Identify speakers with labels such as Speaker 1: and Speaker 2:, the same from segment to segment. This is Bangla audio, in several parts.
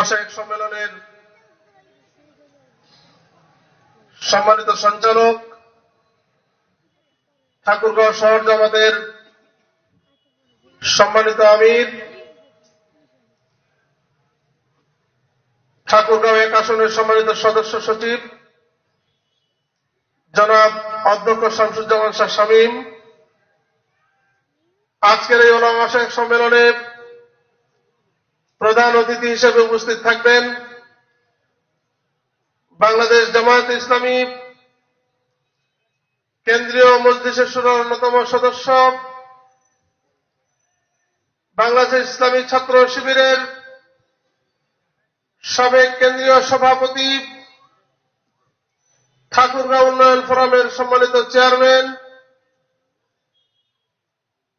Speaker 1: আশায়ক সম্মেলনের সম্মানিত সঞ্চালক, ঠাকুরগাঁও শহর জামাতের সম্মানিত আমির, ঠাকুরগাঁও 1 আসনের সম্মানিত সদস্য সচিব জনাব অধ্যক্ষ শামসুজ্জামান শাহ শামীম, আজকের এই ওলামা আশায়ক সম্মেলনে প্রধান অতিথি হিসেবে উপস্থিত থাকবেন বাংলাদেশ জামায়াতে ইসলামী কেন্দ্রীয় মজলিসের শুরার অন্যতম সদস্য, বাংলাদেশ ইসলামী ছাত্র শিবিরের সাবেক কেন্দ্রীয় সভাপতি, ঠাকুরগাঁও উন্নয়ন ফোরামের সম্মানিত চেয়ারম্যান,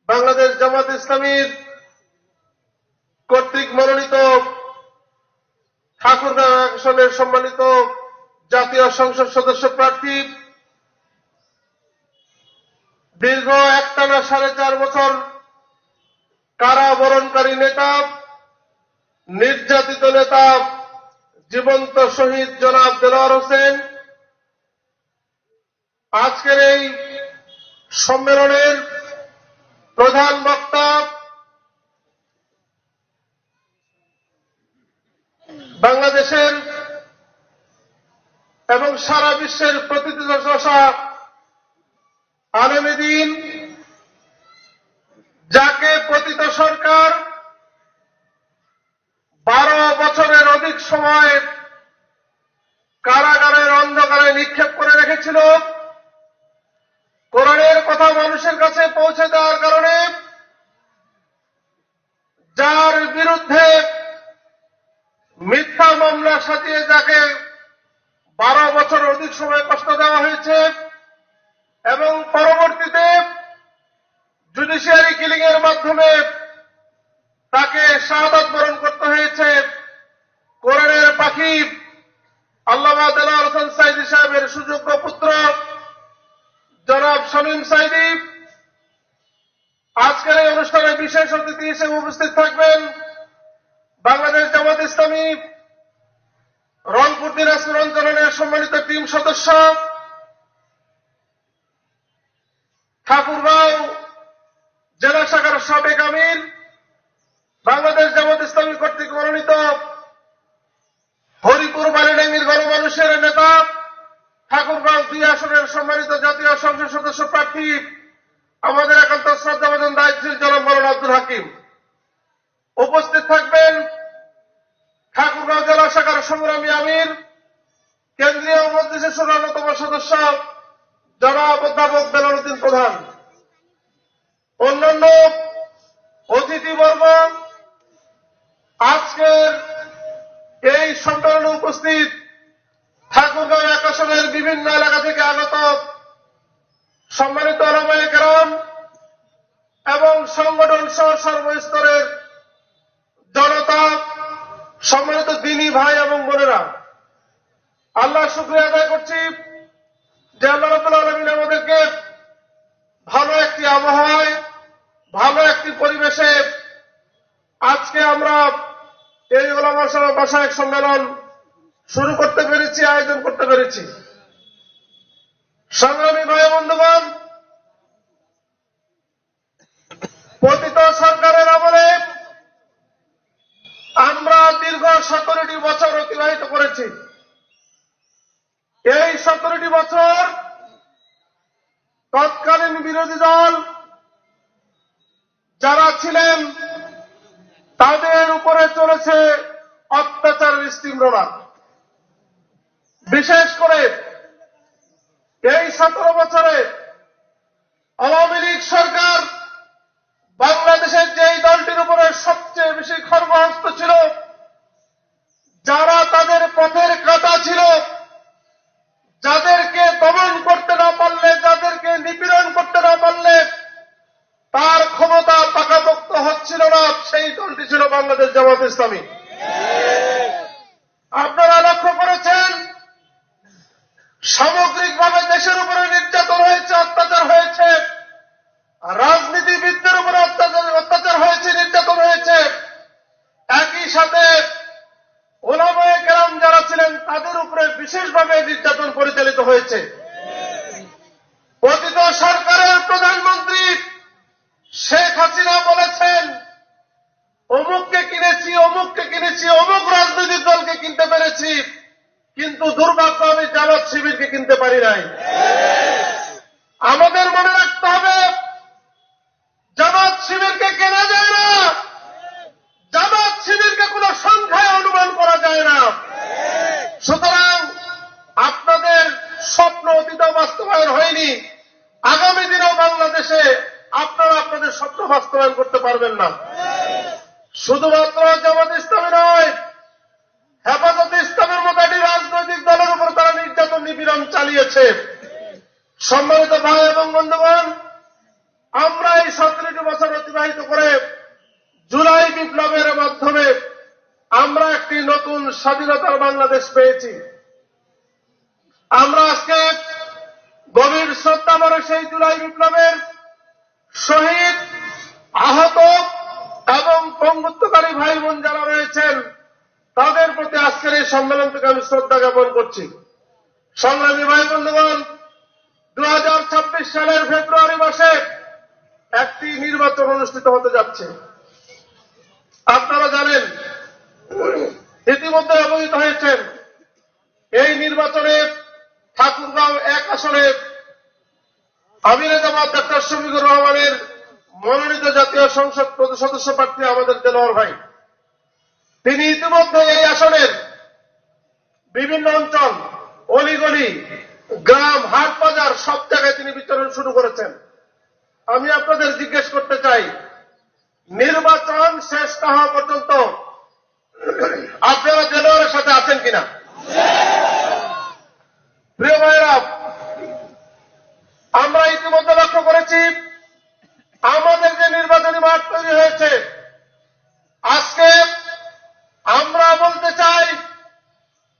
Speaker 1: বাংলাদেশ জামায়াতে ইসলামীর কর্তৃক মনোনীত ঠাকুরগাঁও আসনের সম্মানিত জাতীয় সংসদ সদস্য প্রার্থী, দীর্ঘ একটানা 4.5 বছর কারাবরণকারী নেতা, নির্যাতিত নেতা, জীবন্ত শহীদ জনাব দেলোয়ার হোসেন আজকের এই সম্মেলনের প্রধান বক্তা, বাংলাদেশের এবং সারা বিশ্বের প্রতিষ্ঠা আলেমে দ্বীন, যাকে পতিত সরকার 12 বছরের অধিক সময় কারাগারের অন্ধকারে নিক্ষেপ করে রেখেছিল, কোরআনের কথা মানুষের কাছে পৌঁছে দেওয়ার কারণে, যার বিরুদ্ধে মিথ্যা মামলা সাজিয়ে যাকে 12 বছর অধিক সময় কষ্ট দেওয়া হয়েছে এবং পরবর্তীতে জুডিশিয়ারি কিলিং এর মাধ্যমে তাকে শাহাদাত বরণ করতে হয়েছে, কোরআনের পাখি আল্লামা দেলোয়ার হোসেন সাঈদী সাহেবের সুযোগ্য পুত্র জনাব শামীম সাঈদী আজকের এই অনুষ্ঠানে বিশেষ অতিথি হিসেবে উপস্থিত থাকবেন বাংলাদেশ জামায়াত ইসলামী রংপুর দিনাজপুর অঞ্চলের সম্মানিত টিম সদস্য, ঠাকুরগাঁও জেলা শাখার সাবেক আমির, বাংলাদেশ জামায়াত ইসলামী কর্তৃক মনোনীত হরিপুর বালিডাঙ্গির গণমানুষের নেতা, ঠাকুরগাঁও 2 আসনের সম্মানিত জাতীয় সংসদ সদস্য প্রার্থী, আমাদের একান্ত শ্রদ্ধাভাজন দায়িত্বশীল জনাব মাওলানা আব্দুল হাকিম। উপস্থিত থাকবেন ঠাকুরগাঁও জেলা শাখার সংগ্রামী আমির, কেন্দ্রীয় মজলিসের শুরার অন্যতম সদস্য জনাব অধ্যাপক বেলাল উদ্দিন প্রধান, অন্যান্য অতিথিবর্গ, আজকের এই সম্মেলনে উপস্থিত ঠাকুরগাঁও 1 আসনের বিভিন্ন এলাকা থেকে আগত সম্মানিত ওলামায়ে কেরাম এবং সংগঠন সহ সর্বস্তরের জনতা, সম্মানিত দ্বীনী ভাই এবং বোনেরা, আল্লাহ শুকরিয়া আদায় করছি যে আল্লাহ রাব্বুল আলামিন আমাদেরকে ভালো একটি আবহাওয়ায়, ভালো একটি পরিবেশে আজকে আমরা এই ওলামা আশায়ক সম্মেলন শুরু করতে পেরেছি, আয়োজন করতে পেরেছি। সংগ্রামী ভাই বন্ধুগণ, পতিত সরকারের আমলে আমরা দীর্ঘ 17টি বছর অতিবাহিত করেছি। এই 17টি বছর তৎকালীন বিরোধী দল যারা ছিলেন তাদের উপরে চলেছে অত্যাচারের স্টিমরোলার। বিশেষ করে এই 17 বছরে আওয়ামী লীগ সরকার বাংলাদেশের যেই দলটির উপরে সবচেয়ে বেশি খর্বহস্ত ছিল, যারা তাদের পথের কাঁটা ছিল, যাদেরকে দমন করতে না পারলে, যাদেরকে নিপীড়ন করতে না পারলে তার ক্ষমতা পাকাপোক্ত হচ্ছিল না, সেই দলটি ছিল বাংলাদেশ জামায়াত ইসলামী। আপনারা লক্ষ্য করেছেন সামগ্রিকভাবে দেশের উপরে নির্যাতন হয়েছে, অত্যাচার হয়েছে, রাজনীতিবিদদের উপরে অত্যাচার হয়েছে, নির্যাতন হয়েছে। একই সাথে বিশেষভাবে নির্যাতন পরিচালিত হয়েছে। পতিত সরকারের প্রধানমন্ত্রী শেখ হাসিনা বলেছেন, অমুককে কিনেছি, অমুককে কিনেছি, অমুক রাজনৈতিক দলকে কিনতে পেরেছি, কিন্তু দুর্ভাগ্য আমি জামাত শিবিরকে কিনতে পারি নাই। আমাদের মনে রাখতে হবে, জামাত শিবিরকে কেনা যায় না, জামাত শিবিরকে কোন সংখ্যায় অনুমান করা যায় না। সুতরাং আপনাদের স্বপ্ন অতীতেও বাস্তবায়ন হয়নি, আগামী দিনেও বাংলাদেশে আপনারা আপনাদের স্বপ্ন বাস্তবায়ন করতে পারবেন না। শুধুমাত্র জামাত ইসলামী নয়, হেফাজতে ইসলামের মতো একটি রাজনৈতিক দলের উপর তারা নির্যাতন নিপীড়ন চালিয়েছে। সম্মানিত ভাই এবং বন্ধুগণ, আমরা এই 17টি বছর অতিবাহিত করে জুলাই বিপ্লবের মাধ্যমে আমরা একটি নতুন স্বাধীনতার বাংলাদেশ পেয়েছি। আমরা আজকে গভীর শ্রদ্ধা ভরে সেই জুলাই বিপ্লবের শহীদ, আহত এবং পঙ্গুত্বকারী ভাই বোন যারা রয়েছেন তাদের প্রতি আজকের এই সম্মেলন থেকে আমি শ্রদ্ধা জ্ঞাপন করছি। সংগ্রামী ভাই বন্ধুগণ, 2026 সালের ফেব্রুয়ারি মাসে একটি নির্বাচন অনুষ্ঠিত হতে যাচ্ছে। আপনারা জানেন, ইতিমধ্যে অবহিত হয়েছেন, এই নির্বাচনে ঠাকুরগাঁও 1 আসনে আমিরে জামাত ডক্টর শফিকুর রহমানের মনোনীত জাতীয় সংসদ সদস্য প্রার্থী আমাদের দেলোয়ার ভাই, তিনি ইতিমধ্যে এই আসনের বিভিন্ন অঞ্চল, অলিগলি, গ্রাম, হাট বাজার সব জায়গায় তিনি বিচরণ শুরু করেছেন। আমি আপনাদের জিজ্ঞেস করতে চাই, নির্বাচন শেষ না হওয়া পর্যন্ত আপনারা দেলোয়ারের সাথে আছেন কিনা? প্রিয় ভাইরা, আমরা ইতিমধ্যে লক্ষ্য করেছি আমাদের যে নির্বাচনী মাঠ তৈরি হয়েছে, আজকে আমরা বলতে চাই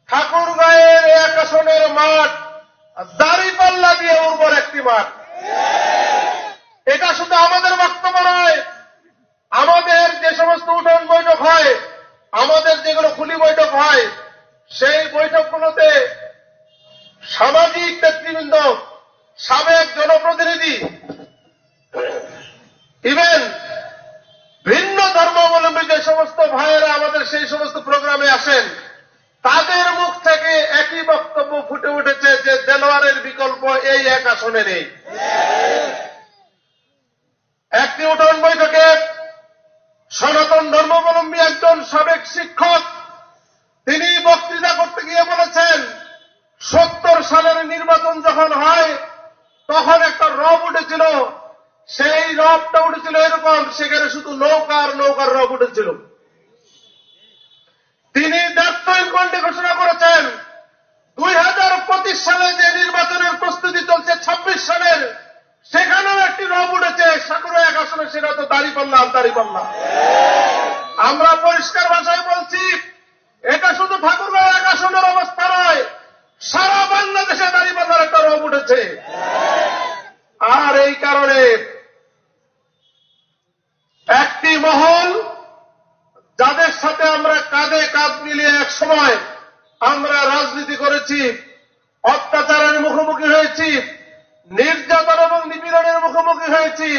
Speaker 1: ঠাকুরগাঁয়ের 1 আসনের মাঠ দাঁড়িপাল্লা দিয়ে উর্বর একটি মাঠ। এটা শুধু আমাদের বক্তব্য নয়, আমাদের যে সমস্ত উঠোন বৈঠক হয়, আমাদের যেগুলো খুলি বৈঠক হয়, সেই বৈঠকগুলোতে সামাজিক নেতৃবৃন্দ, সাবেক জনপ্রতিনিধি, ইভেন ভিন্ন ধর্মাবলম্বী যে সমস্ত ভাইয়েরা আমাদের সেই সমস্ত প্রোগ্রামে আসেন, তাদের মুখ থেকে একই বক্তব্য ফুটে উঠেছে যে দেলোয়ারের বিকল্প এই 1 আসনে নেই। একটি উঠোন বৈঠকে সনাতন ধর্মাবলম্বী একজন সাবেক শিক্ষক তিনি বক্তৃতা করতে গিয়ে বলেছেন, 70 সালের নির্বাচন যখন হয় তখন একটা রব উঠেছিল, সেই রবটা উঠেছিল এরকম, সেখানে শুধু নৌকার রব উঠেছিল। তিনি ডেডলাইন কন্টে ঘোষণা করেছেন 2025 সালে যে নির্বাচনের প্রস্তুতি চলছে 26 সালের, সেখানেও একটি রব উঠেছে সাকুরা 1 আসনে, সেটা তো দাঁড়িপাল্লা। আমরা পরিষ্কার ভাষায় বলছি, এটা শুধু ঠাকুরগাঁও 1 আসনের অবস্থা নয়, সারা বাংলাদেশে দাঁড়িপাল্লার একটা রব উঠেছে। আর এই কারণে একটি মহল, যাদের সাথে আমরা কাঁধে কাঁধ মিলিয়ে এক সময় আমরা রাজনীতি করেছি, অত্যাচারের মুখোমুখি হয়েছি, নির্যাতন এবং নিপীড়নের মুখোমুখি হয়েছি,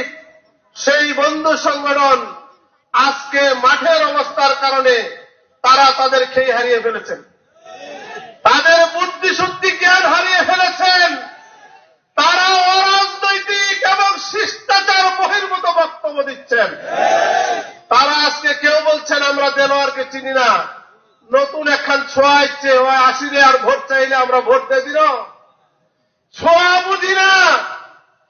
Speaker 1: সেই বন্ধু সংগঠন আজকে মাঠের অবস্থার কারণে তারা তাদের খেই হারিয়ে ফেলেছেন, তাদের বুদ্ধি শুদ্ধি জ্ঞান হারিয়ে ফেলেছেন। তারা অরাজনৈতিক এবং শিষ্টাচার বহির্ভূত বক্তব্য দিচ্ছেন। তারা আজকে কেউ বলছেন আমরা দেলোয়ারকে চিনি না, নতুন একখান ছোঁয়া ইচ্ছে, ওই আসিলে আর ভোট চাইলে আমরা ভোট দিয়ে দিল। ছোঁয়া বুঝি না,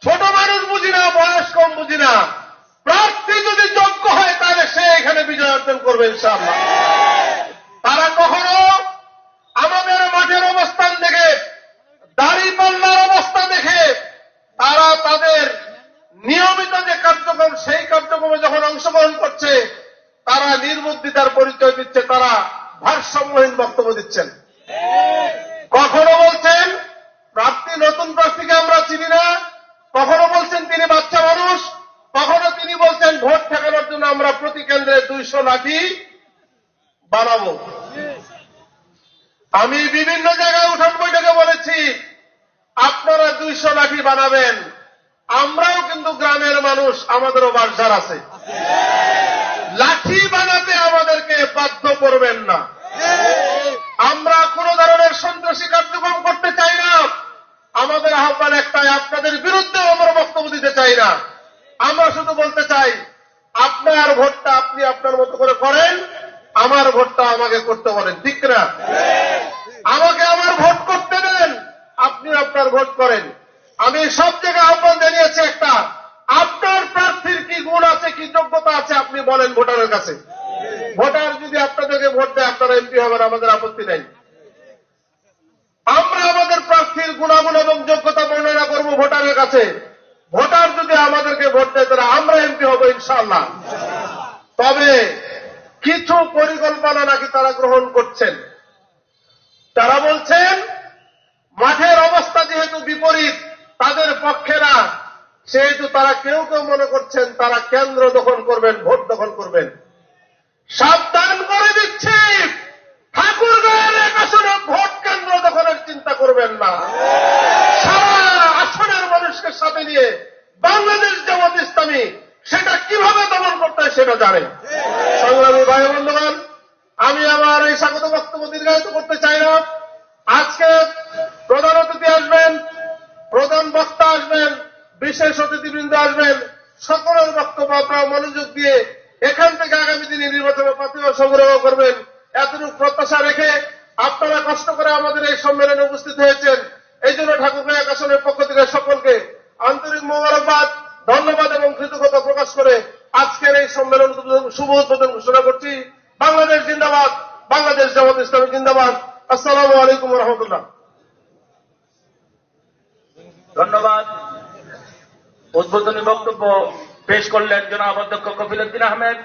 Speaker 1: ছোট মানুষ বুঝি না, বয়স কম বুঝি না, প্রার্থী যদি যোগ্য হয় তাহলে সে এখানে বিজয় অর্জন করবে ইনশাআল্লাহ। তারা কখনো আমাদের মাঠের অবস্থান দেখে, দাঁড়িপাল্লার অবস্থা দেখে তারা তাদের নিয়মিত যে কার্যক্রম, সেই কার্যক্রমে যখন অংশগ্রহণ করছে তারা নির্বুদ্ধিতার পরিচয় দিচ্ছে, তারা ভারসাম্যহীন বক্তব্য দিচ্ছেন। কখনো বলছেন প্রার্থী, নতুন প্রার্থীকে আমরা চিনি না, কখনো বলছেন তিনি বাচ্চা মানুষ, কখনো তিনি বলছেন ভোট ঠেকানোর জন্য আমরা প্রতি কেন্দ্রে 200 লাঠি বানাবো। আমি বিভিন্ন জায়গায় উঠান বৈঠকে বলেছি আপনারা 200 লাঠি বানাবেন, আমরাও কিন্তু গ্রামের মানুষ, আমাদেরও বাসার আছে। লাঠি বানাতে আমাদেরকে বাধ্য করবেন না। আমরা কোন ধরনের সন্ত্রাসী কার্যক্রম করতে চাই না। আমাদের আহ্বান একটাই, আপনাদের বিরুদ্ধে আমরা বক্তব্য দিতে চাই না। আমরা শুধু বলতে চাই আপনার ভোটটা আপনি আপনার মতো করে করেন, আমার ভোটটা আমাকে করতে বলেন, ঠিক না? আমাকে আমার ভোট করতে দেন, আপনি আপনার ভোট করেন। আমি সব জায়গায় আহ্বান জানিয়েছি একটা, আপনার প্রার্থীর কি গুণ আছে, কি যোগ্যতা আছে আপনি বলেন ভোটারের কাছে। ভোটার যদি আপনাদেরকে ভোট দেয় আপনারা এমপি হবেন, আমাদের আপত্তি নেই। আমরা আমাদের প্রার্থীর গুণাগুণ এবং যোগ্যতা বর্ণনা করব ভোটারের কাছে। ভোটার যদি আমাদেরকে ভোট দেয় তাহলে আমরা এমপি হব ইনশাআল্লাহ। তবে কিছু পরিকল্পনা নাকি তারা গ্রহণ করছেন। তারা বলছেন মাঠের অবস্থা যেহেতু বিপরীত, তাদের পক্ষে না, সেহেতু তারা কেউ কেউ মনে করছেন তারা কেন্দ্র দখল করবেন, ভোট দখল করবেন। সাবধান করে দিচ্ছি, ঠাকুরগাঁয়ের এক আসনে ভোট কেন্দ্র দখলের চিন্তা করবেন না। সারা আসনের মানুষকে সাথে নিয়ে বাংলাদেশ জামাত ইসলামী সেটা কিভাবে দমন করতে হয় সেটা জানে। সংগ্রামী ভাই বন্ধুগণ, আমি আমার এই স্বাগত বক্তব্য দীর্ঘায়িত করতে চাই না। আজকে প্রধান অতিথি আসবেন, প্রধান বক্তা আসবেন, বিশেষ অতিথিবৃন্দ আসবেন। সকলের বক্তব্য আপনারা মনোযোগ দিয়ে এখান থেকে আগামী দিনে নির্বাচনের প্রার্থী সংগ্রহ করবেন, এতটুকু প্রত্যাশা রেখে আপনারা কষ্ট করে আমাদের এই সম্মেলনে উপস্থিত হয়েছেন। এই জন্য ঠাকুরগাঁও এক আসনের পক্ষ থেকে সকলকে আন্তরিক মোবারকবাদ, ধন্যবাদ এবং কৃতজ্ঞতা প্রকাশ করে আজকের এই সম্মেলন শুভ উদ্বোধন ঘোষণা করছি। বাংলাদেশ জিন্দাবাদ, বাংলাদেশ জামাত ইসলামী জিন্দাবাদ। আসসালামু আলাইকুম ওয়া রাহমাতুল্লাহ।
Speaker 2: ধন্যবাদ। উদ্বোধনী বক্তব্য পেশ করলেন জনাব অধ্যক্ষ কফিল উদ্দিন আহমেদ।